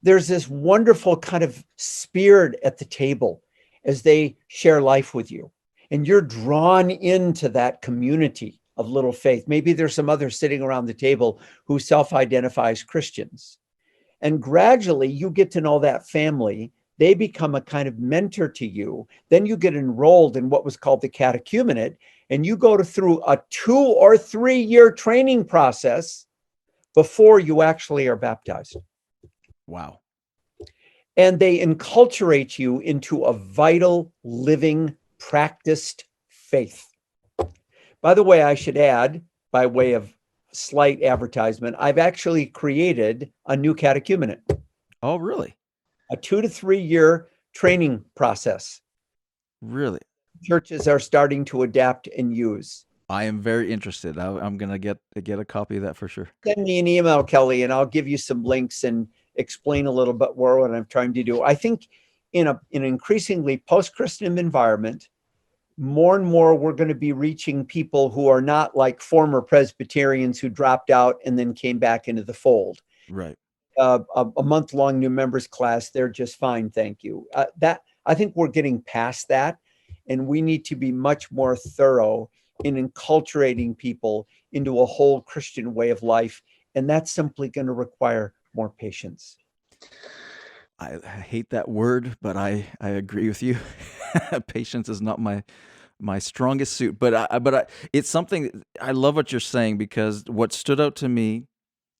There's this wonderful kind of spirit at the table as they share life with you. And you're drawn into that community of little faith. Maybe there's some others sitting around the table who self-identify as Christians. And gradually you get to know that family. They become a kind of mentor to you. Then you get enrolled in what was called the catechumenate, and you go through a 2 or 3 year training process before you actually are baptized. Wow. And they enculturate you into a vital, living, practiced faith. By the way, I should add, by way of slight advertisement, I've actually created a new catechumenate. Oh, really? A 2 to 3 year training process. Really? Churches are starting to adapt and use. I am very interested. I'm going to get a copy of that for sure. Send me an email, Kelly, and I'll give you some links and explain a little bit more what I'm trying to do. I think in an increasingly post-Christendom environment, more and more we're going to be reaching people who are not like former Presbyterians who dropped out and then came back into the fold. Right. A month-long new members class, they're just fine, thank you. That I think we're getting past that, and we need to be much more thorough in enculturating people into a whole Christian way of life, and that's simply going to require more patience. I hate that word, but I agree with you. Patience is not my strongest suit, but it's something. I love what you're saying, because what stood out to me,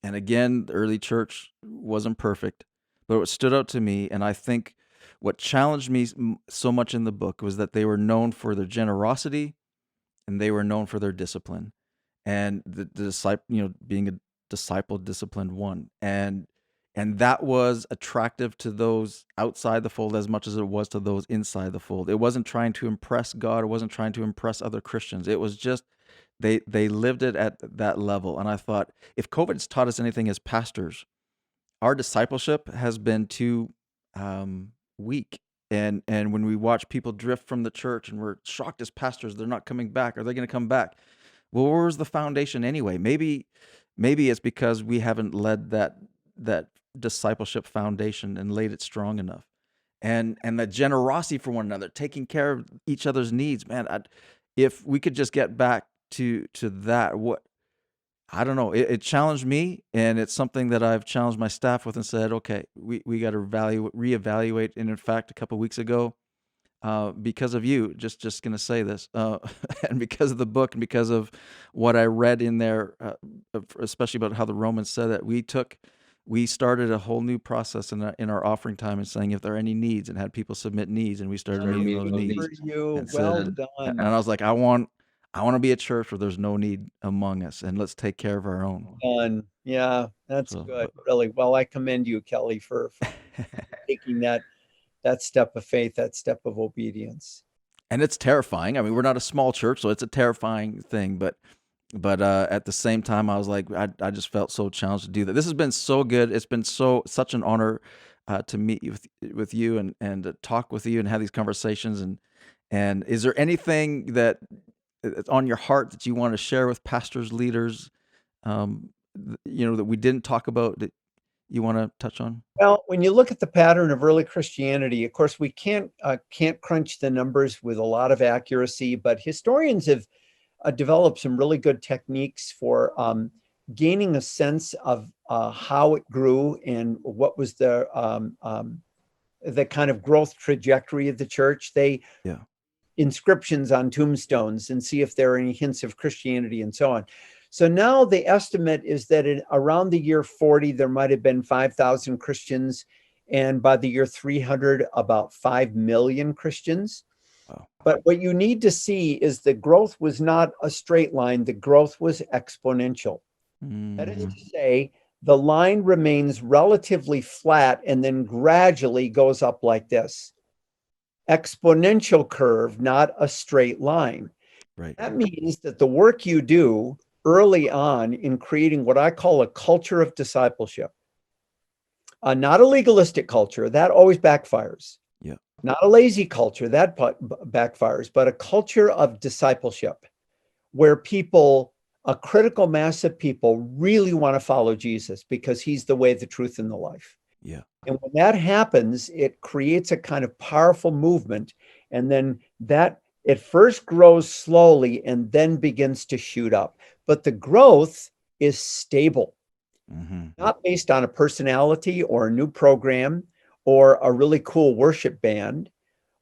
and again, the early church wasn't perfect, but what stood out to me, and I think what challenged me so much in the book, was that they were known for their generosity, and they were known for their discipline, and the disciple, being a disciple, disciplined one, and that was attractive to those outside the fold as much as it was to those inside the fold. It wasn't trying to impress God. It wasn't trying to impress other Christians. It was just they lived it at that level. And I thought, if COVID's taught us anything as pastors, our discipleship has been too weak. And when we watch people drift from the church, and we're shocked as pastors, they're not coming back. Are they going to come back? Well, where's the foundation anyway? Maybe it's because we haven't led that discipleship foundation and laid it strong enough. And the generosity for one another, taking care of each other's needs, man. If we could just get back to that, I don't know. It challenged me, and it's something that I've challenged my staff with and said, okay, we got to reevaluate. And in fact, a couple of weeks ago, because of you, just going to say this, and because of the book, and because of what I read in there, especially about how the Romans said that, we started a whole new process in our offering time, and saying if there are any needs, and had people submit needs, and we started meeting those needs. Well done. And I was like, I want to be a church where there's no need among us, and let's take care of our own. Done. Yeah, that's good. Really. Well, I commend you, Kelly, for taking that step of faith, that step of obedience. And it's terrifying. I mean, we're not a small church, so it's a terrifying thing, but at the same time, I was like, I just felt so challenged to do that. This has been so good. It's been such an honor to meet with you and to talk with you and have these conversations. And is there anything that on your heart that you want to share with pastors, leaders, that we didn't talk about that you want to touch on? Well, when you look at the pattern of early Christianity, of course, we can't crunch the numbers with a lot of accuracy, but historians have developed some really good techniques for gaining a sense of how it grew and what was the kind of growth trajectory of the church. They inscriptions on tombstones and see if there are any hints of Christianity and so on. So now the estimate is that around the year 40, there might have been 5,000 Christians. And by the year 300, about 5 million Christians. Wow. But what you need to see is the growth was not a straight line. The growth was exponential. That is to say, the line remains relatively flat and then gradually goes up like this. Exponential curve, not a straight line. Right. That means that the work you do early on in creating what I call a culture of discipleship, not a legalistic culture, that always backfires. Yeah. Not a lazy culture, that backfires, but a culture of discipleship where people, a critical mass of people really want to follow Jesus because he's the way, the truth, and the life. Yeah. And when that happens, it creates a kind of powerful movement. And then that it first grows slowly and then begins to shoot up. But the growth is stable, not based on a personality or a new program or a really cool worship band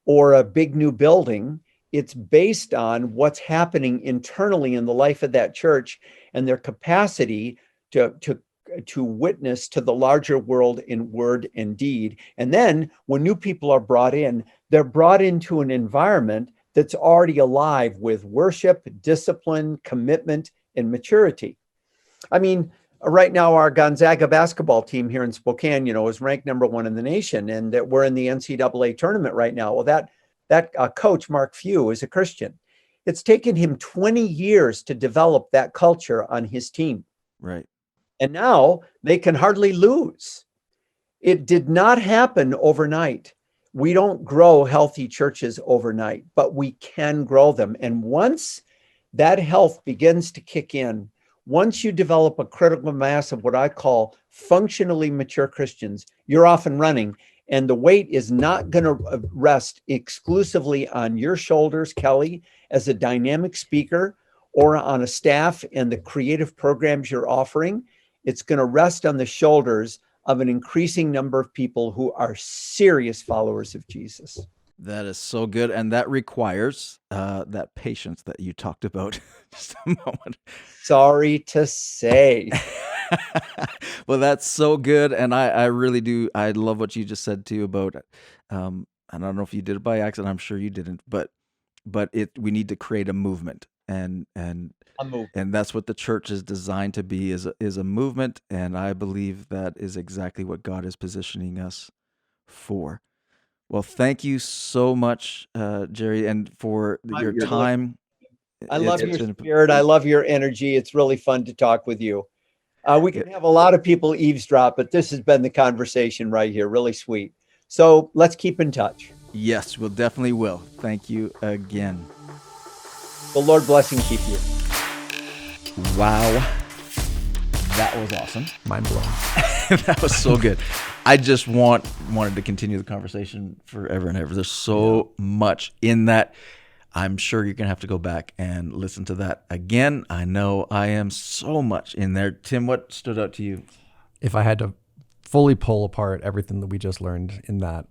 or a big new building. It's based on what's happening internally in the life of that church and their capacity to witness to the larger world in word and deed. And then when new people are brought in, they're brought into an environment that's already alive with worship, discipline, commitment, and maturity. I mean, right now, our Gonzaga basketball team here in Spokane, is ranked #1 in the nation, and that we're in the NCAA tournament right now. Well, that coach, Mark Few, is a Christian. It's taken him 20 years to develop that culture on his team. Right. And now they can hardly lose. It did not happen overnight. We don't grow healthy churches overnight, but we can grow them. And once that health begins to kick in, once you develop a critical mass of what I call functionally mature Christians, you're off and running. And the weight is not going to rest exclusively on your shoulders, Kelly, as a dynamic speaker or on a staff and the creative programs you're offering. It's going to rest on the shoulders of an increasing number of people who are serious followers of Jesus. That is so good. And that requires that patience that you talked about just a moment. Sorry to say. Well, that's so good. And I really do. I love what you just said too about, and I don't know if you did it by accident. I'm sure you didn't, but we need to create a movement and that's what the church is designed to be, is a movement. And I believe that is exactly what God is positioning us for. Well, thank you so much, Jerry, and for your time. I love your spirit. I love your energy. It's really fun to talk with you. We can have a lot of people eavesdrop, but this has been the conversation right here. Really sweet. So let's keep in touch. Yes, we'll definitely will. Thank you again. The Lord bless and keep you. Wow. That was awesome. Mind blown. That was so good. I just wanted to continue the conversation forever and ever. There's so much in that. I'm sure you're going to have to go back and listen to that again. I know I am so much in there. Tim, what stood out to you? If I had to fully pull apart everything that we just learned in that,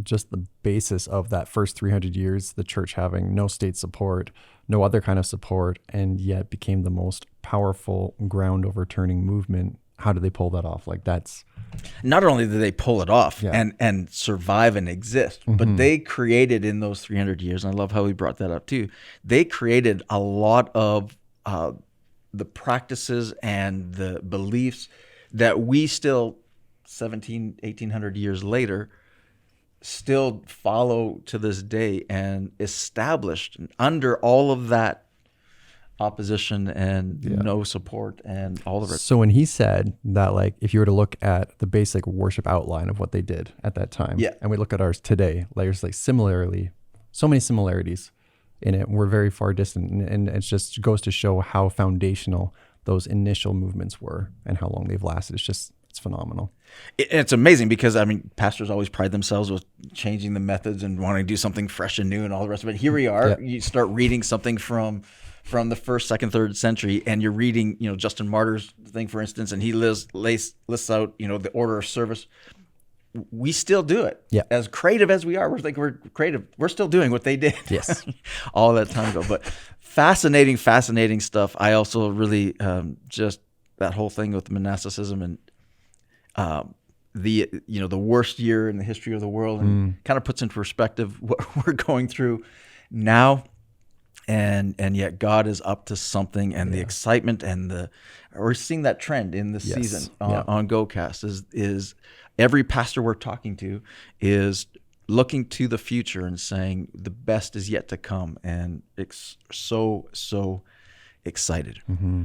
just the basis of that first 300 years, the church having no state support, no other kind of support, and yet became the most powerful ground overturning movement. How do they pull that off? Like, that's... Not only did they pull it off and survive and exist, but they created in those 300 years, and I love how he brought that up too, they created a lot of the practices and the beliefs that we still 1800 years later still follow to this day, and established under all of that opposition and no support and all of it. So when he said that, like, if you were to look at the basic worship outline of what they did at that time, and we look at ours today, there's like so many similarities in it. We're very far distant, and it just goes to show how foundational those initial movements were and how long they've lasted. It's phenomenal. It's amazing because, I mean, pastors always pride themselves with changing the methods and wanting to do something fresh and new and all the rest of it. Here we are. You start reading something from the first, second, third century, and you're reading, Justin Martyr's thing, for instance, and he lists out, the order of service. We still do it. Yeah. As creative as we are, we're creative. We're still doing what they did. Yes. all that time ago. But fascinating stuff. I also really just that whole thing with monasticism and the worst year in the history of the world, and kind of puts into perspective what we're going through now. And yet God is up to something, and the excitement and we're seeing that trend in the season on GoCast is every pastor we're talking to is looking to the future and saying the best is yet to come, and it's so excited.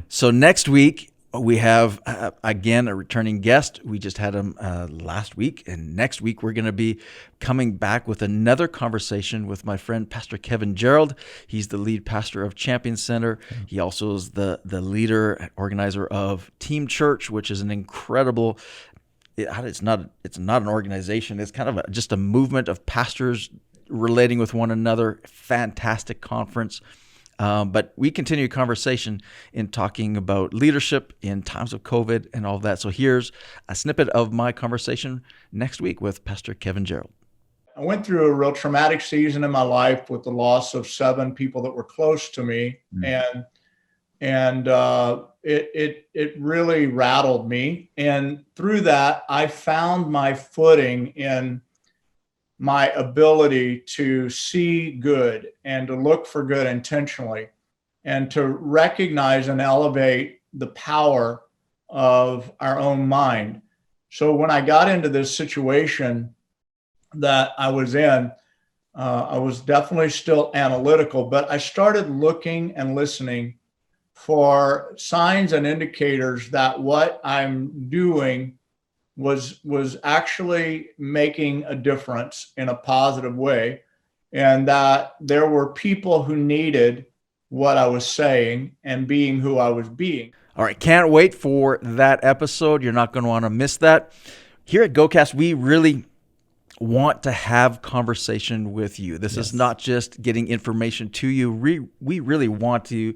So next week we have again a returning guest. We just had him last week, and next week we're going to be coming back with another conversation with my friend Pastor Kevin Gerald. He's the lead pastor of Champion Center. He also is the leader, organizer of Team Church, which is an incredible. It's not an organization. It's kind of just a movement of pastors relating with one another. Fantastic conference. But we continue a conversation in talking about leadership in times of COVID and all of that. So here's a snippet of my conversation next week with Pastor Kevin Gerald. I went through a real traumatic season in my life with the loss of 7 people that were close to me. And it really rattled me. And through that, I found my footing in my ability to see good and to look for good intentionally, and to recognize and elevate the power of our own mind. So when I got into this situation that I was in, I was definitely still analytical, but I started looking and listening for signs and indicators that what I'm doing was actually making a difference in a positive way, and that there were people who needed what I was saying and being who I was being. All right, can't wait for that episode. You're not going to want to miss that. Here at GoCast, we really want to have conversation with you. This is not just getting information to you. We really want to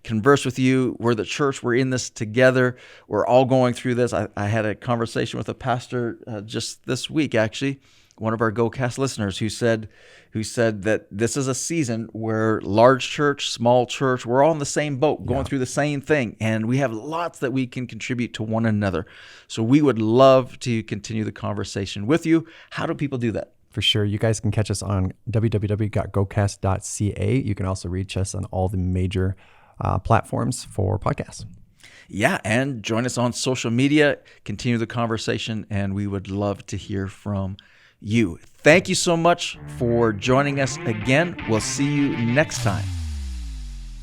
converse with you. We're the church. We're in this together. We're all going through this. I had a conversation with a pastor just this week, actually, one of our GoCast listeners who said that this is a season where large church, small church, we're all in the same boat, going through the same thing, and we have lots that we can contribute to one another. So we would love to continue the conversation with you. How do people do that? For sure. You guys can catch us on www.gocast.ca. You can also reach us on all the major platforms for podcasts. Yeah, and join us on social media, continue the conversation, and we would love to hear from you. Thank you so much for joining us again. We'll see you next time.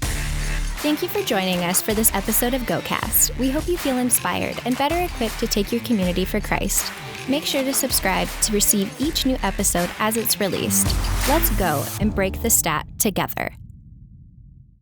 Thank you for joining us for this episode of GoCast. We hope you feel inspired and better equipped to take your community for Christ. Make sure to subscribe to receive each new episode as it's released. Let's go and break the stat together.